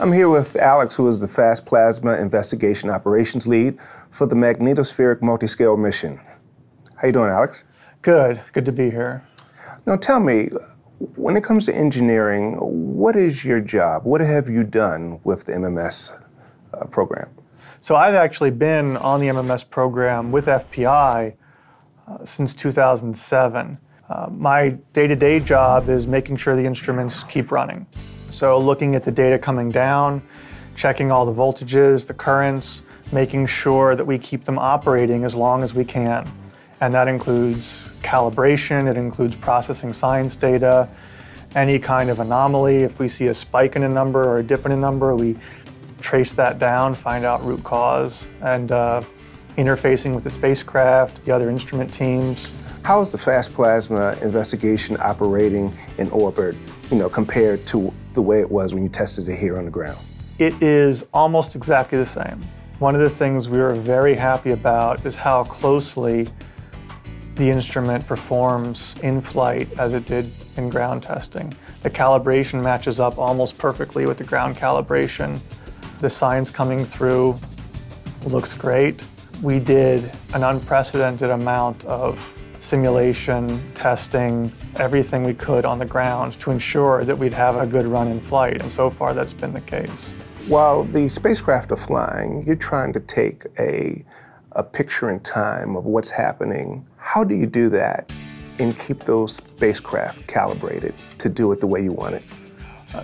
I'm here with Alex, who is the Fast Plasma Investigation Operations Lead for the Magnetospheric Multiscale Mission. How you doing, Alex? Good. Good to be here. Now tell me, when it comes to engineering, what is your job? What have you done with the MMS program? So I've actually been on the MMS program with FPI since 2007. My day-to-day job is making sure the instruments keep running. So looking at the data coming down, checking all the voltages, the currents, making sure that we keep them operating as long as we can. And that includes calibration, it includes processing science data, any kind of anomaly. If we see a spike in a number or a dip in a number, we trace that down, find out root cause, and interfacing with the spacecraft, the other instrument teams. How is the Fast Plasma investigation operating in orbit, compared to the way it was when you tested it here on the ground? It is almost exactly the same. One of the things we were very happy about is how closely the instrument performs in flight as it did in ground testing. The calibration matches up almost perfectly with the ground calibration. The science coming through looks great. We did an unprecedented amount of simulation, testing, everything we could on the ground to ensure that we'd have a good run in flight, and so far that's been the case. While the spacecraft are flying, you're trying to take a picture in time of what's happening. How do you do that and keep those spacecraft calibrated to do it the way you want it?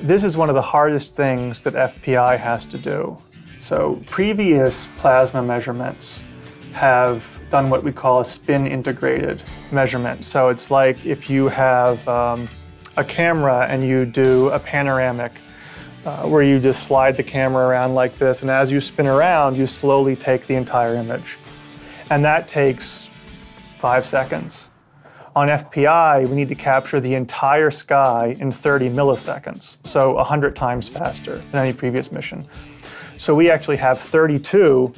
This is one of the hardest things that FPI has to do. So previous plasma measurements have done what we call a spin-integrated measurement. So it's like if you have a camera and you do a panoramic where you just slide the camera around like this, and as you spin around, you slowly take the entire image. And that takes 5 seconds. On FPI, we need to capture the entire sky in 30 milliseconds, so 100 times faster than any previous mission. So we actually have 32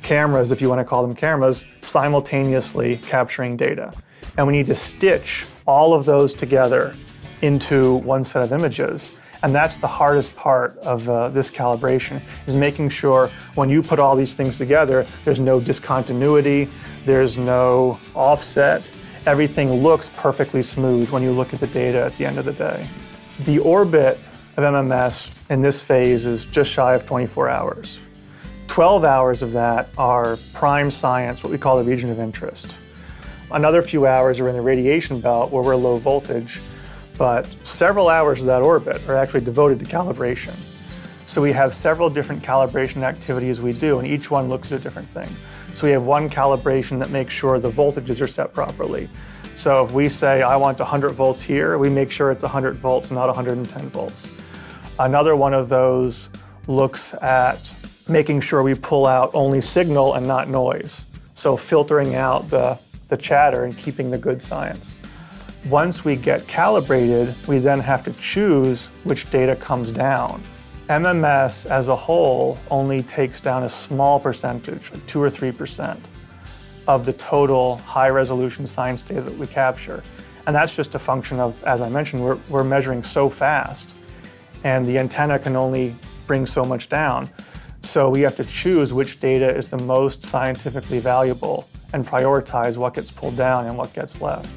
cameras, if you want to call them cameras, simultaneously capturing data. And we need to stitch all of those together into one set of images. And that's the hardest part of this calibration, is making sure when you put all these things together, there's no discontinuity, there's no offset. Everything looks perfectly smooth when you look at the data at the end of the day. The orbit of MMS in this phase is just shy of 24 hours. 12 hours of that are prime science, what we call the region of interest. Another few hours are in the radiation belt where we're low voltage, but several hours of that orbit are actually devoted to calibration. So we have several different calibration activities we do, and each one looks at a different thing. So we have one calibration that makes sure the voltages are set properly. So if we say, I want 100 volts here, we make sure it's 100 volts, not 110 volts. Another one of those looks at making sure we pull out only signal and not noise. So filtering out the chatter and keeping the good science. Once we get calibrated, we then have to choose which data comes down. MMS as a whole only takes down a small percentage, like 2 or 3%, of the total high-resolution science data that we capture. And that's just a function of, as I mentioned, we're measuring so fast, and the antenna can only bring so much down. So we have to choose which data is the most scientifically valuable and prioritize what gets pulled down and what gets left.